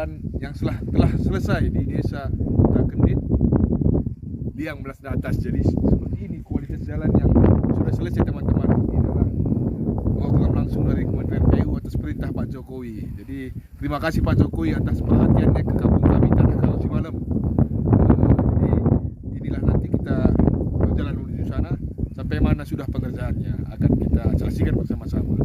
jalan yang telah selesai di desa Kota Kendit, liang belas ke atas. Jadi seperti ini kualitas jalan yang sudah selesai teman-teman. Ini adalah program langsung dari Kementerian PU atas perintah Pak Jokowi. Jadi terima kasih Pak Jokowi atas perhatiannya ke kampung kami Tanah Karo Simalem. Jadi inilah nanti kita berjalan menuju sana sampai mana sudah pengerjaannya akan kita selesaikan bersama-sama.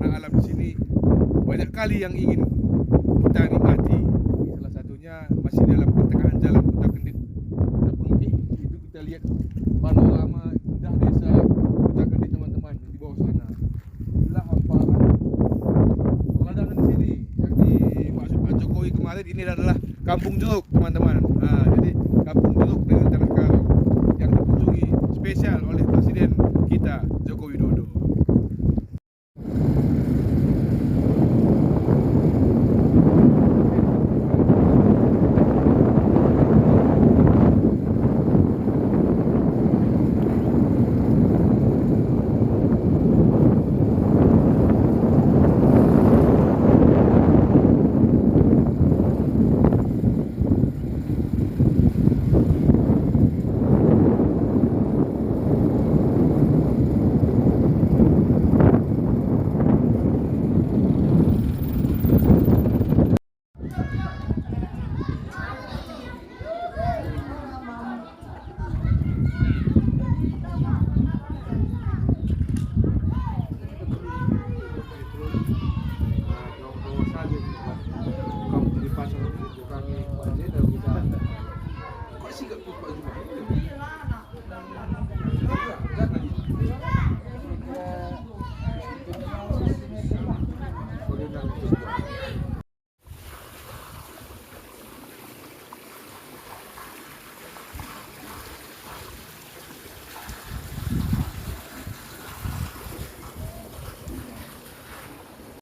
Alam di sini banyak kali yang ingin kita nikmati. Salah satunya masih dalam pertengahan jalan Kota Kendit, Kota Pengkih. Itu kita lihat panorama indah desa Kota Kendit teman-teman di bawah sana. Inilah hamparan pemandangan di sini yang dimaksud Pak Jokowi kemarin. Ini adalah Kampung Jeruk teman-teman. Jadi Kampung Jeruk dengan Tanah Karo yang dikunjungi spesial oleh Presiden kita Joko Widodo.